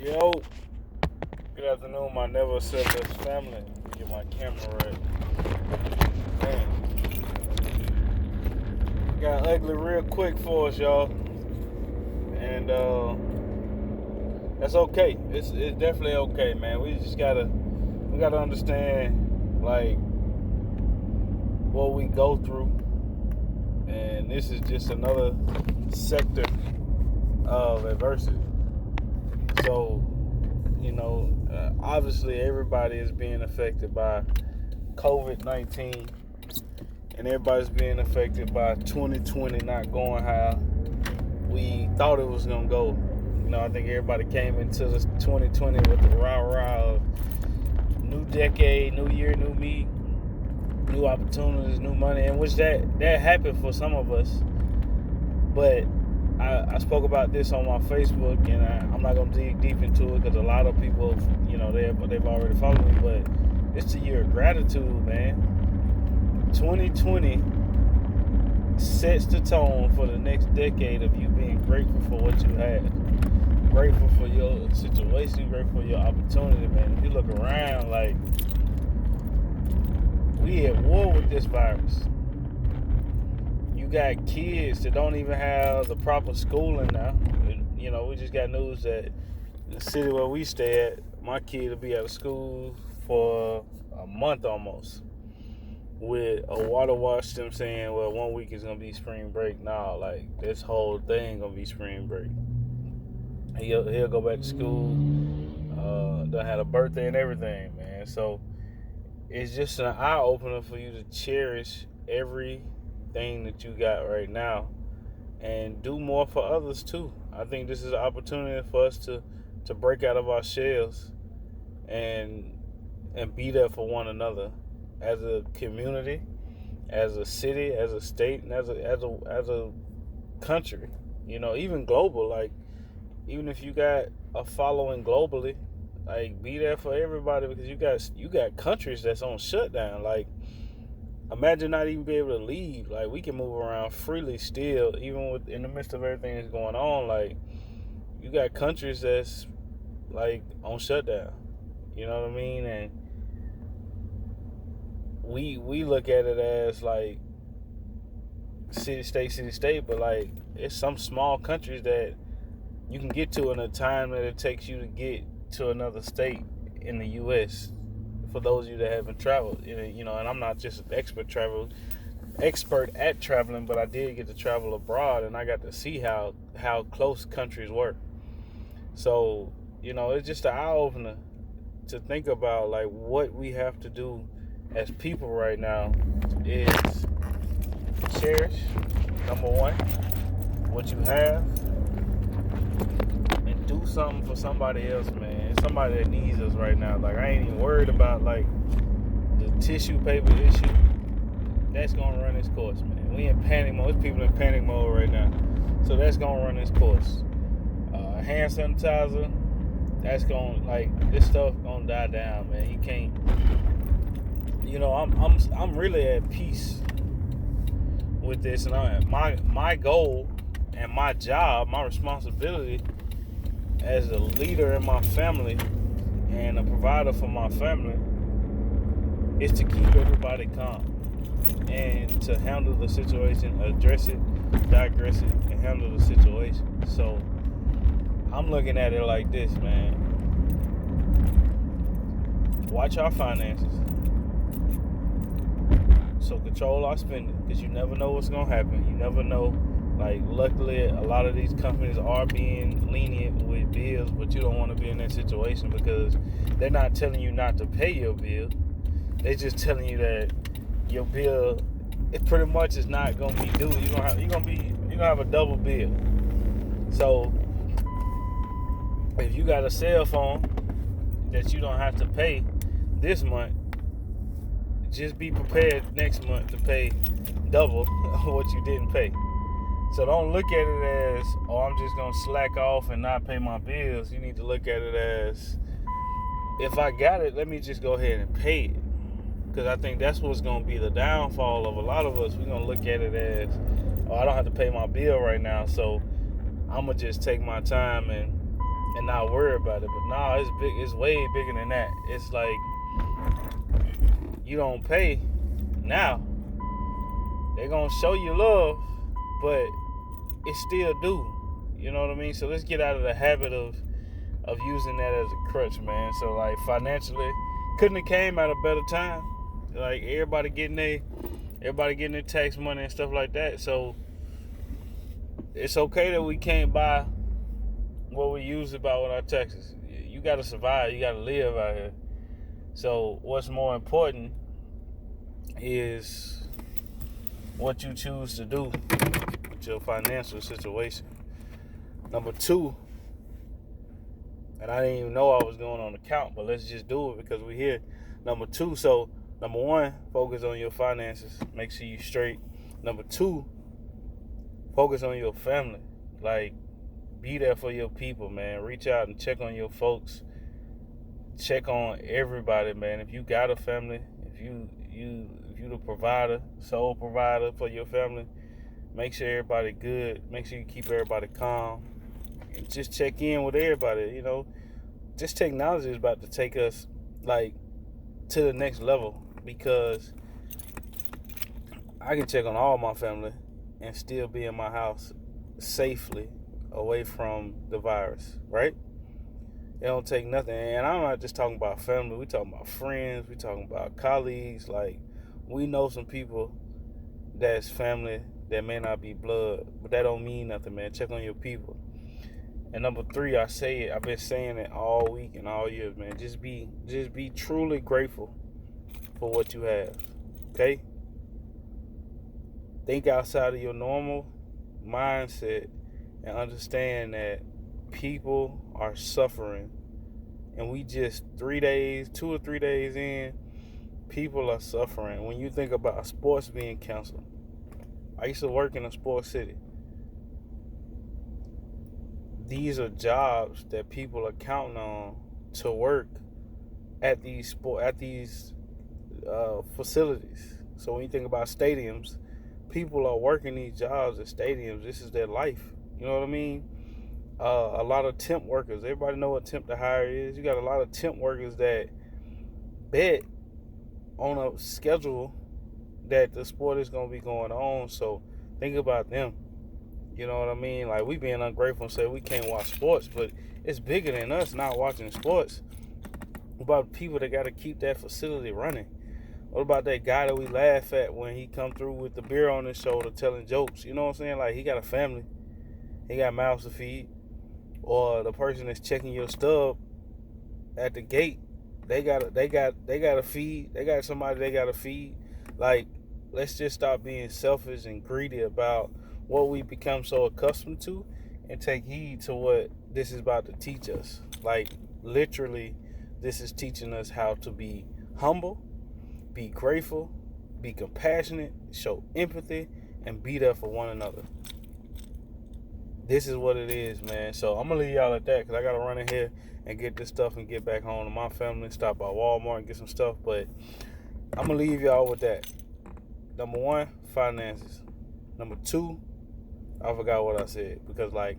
Yo, good afternoon, my never selfless family. Get my camera right. Man, got ugly real quick for us, y'all, and that's okay. It's definitely okay, man. We gotta understand like what we go through, and this is just another sector of adversity. So, obviously everybody is being affected by COVID-19, and everybody's being affected by 2020 not going how we thought it was gonna go. I think everybody came into this 2020 with the rah-rah of new decade, new year, new me, new opportunities, new money, and which that happened for some of us. But I spoke about this on my Facebook, and I'm not gonna dig deep into it because a lot of people, they've already followed me. But it's the year of gratitude, man. 2020 sets the tone for the next decade of you being grateful for what you had, grateful for your situation, grateful for your opportunity, man. If you look around, like, we at war with this virus. You got kids that don't even have the proper schooling now. We just got news that in the city where we stay at, my kid will be out of school for a month almost, with a water wash them saying, well, 1 week is going to be spring break. Nah, like, this whole thing going to be spring break. He'll go back to school, done had a birthday and everything, man. So it's just an eye-opener for you to cherish everything that you got right now and do more for others too. I think this is an opportunity for us to break out of our shells and be there for one another as a community, as a city, as a state, and as a country. Even global. Like, even if you got a following globally, like, be there for everybody, because you got countries that's on shutdown. Like, imagine not even be able to leave. Like, we can move around freely still, even in the midst of everything that's going on. Like, you got countries that's like on shutdown. You know what I mean? And we look at it as like city state, but like, it's some small countries that you can get to in a time that it takes you to get to another state in the U.S. For those of you that haven't traveled, and I'm not just an expert at traveling, but I did get to travel abroad, and I got to see how close countries were. So, it's just an eye-opener to think about, like, what we have to do as people right now is cherish, number one, what you have, and do something for somebody else, man. Somebody that needs us right now. Like, I ain't even worried about, like, the tissue paper issue. That's gonna run its course, man. We in panic mode. There's people in panic mode right now. So that's gonna run its course. Hand sanitizer, that's gonna, like, this stuff gonna die down, man. You can't, I'm really at peace with this, and my goal and my job, my responsibility as a leader in my family and a provider for my family is to keep everybody calm and to handle the situation, address it, digress it, and handle the situation. So I'm looking at it like this, man. Watch our finances. So control our spending, because you never know what's going to happen. You never know. Like, luckily, a lot of these companies are being lenient with bills, but you don't want to be in that situation, because they're not telling you not to pay your bill. They're just telling you that your bill, it pretty much is not going to be due. You're gonna have a double bill. So if you got a cell phone that you don't have to pay this month, just be prepared next month to pay double what you didn't pay. So don't look at it as, oh, I'm just going to slack off and not pay my bills. You need to look at it as, if I got it, let me just go ahead and pay it. Because I think that's what's going to be the downfall of a lot of us. We're going to look at it as, oh, I don't have to pay my bill right now, so I'm going to just take my time and and not worry about it. But nah, it's big. It's way bigger than that. It's like you don't pay now. They're gonna show you love, but it still do. You know what I mean? So let's get out of the habit of using that as a crutch, man. So like financially, couldn't have came at a better time. Like everybody getting their tax money and stuff like that. So it's okay that we can't buy what we used to buy with our taxes. You gotta survive, you gotta live out here. So what's more important is what you choose to do with your financial situation. Number two, and I didn't even know I was going on the count, but let's just do it because we're here. Number two, so number one, focus on your finances. Make sure you straight. Number two, focus on your family. Like, be there for your people, man. Reach out and check on your folks. Check on everybody, man. If you got a family, if you the provider, sole provider for your family, make sure everybody good. Make sure you keep everybody calm. And just check in with everybody. You know, this technology is about to take us like to the next level, because I can check on all my family and still be in my house safely away from the virus, right? It don't take nothing. And I'm not just talking about family. We talking about friends. We talking about colleagues. Like, we know some people that's family that may not be blood, but that don't mean nothing, man. Check on your people. And number three, I've been saying it all week and all years, man. Just be truly grateful for what you have. Okay? Think outside of your normal mindset and understand that people are suffering. And we just 2 or 3 days in, people are suffering. When you think about sports being canceled, I used to work in a sports city. These are jobs that people are counting on to work at these facilities. So when you think about stadiums, people are working these jobs at stadiums. This is their life. You know what I mean? A lot of temp workers. Everybody know what temp to hire is. You got a lot of temp workers that bet on a schedule that the sport is going to be going on. So think about them. You know what I mean? Like, we being ungrateful and say we can't watch sports, but it's bigger than us not watching sports. What about people that got to keep that facility running? What about that guy that we laugh at when he come through with the beer on his shoulder telling jokes? You know what I'm saying? Like, he got a family. He got mouths to feed. Or the person that's checking your stub at the gate, they got to feed. They got somebody they got to feed. Like, let's just stop being selfish and greedy about what we become so accustomed to, and take heed to what this is about to teach us. Like, literally, this is teaching us how to be humble, be grateful, be compassionate, show empathy, and be there for one another. This is what it is, man. So I'm going to leave y'all at that, because I got to run in here and get this stuff and get back home to my family, stop by Walmart and get some stuff. But I'm going to leave y'all with that. Number one, finances. Number two, I forgot what I said, because, like,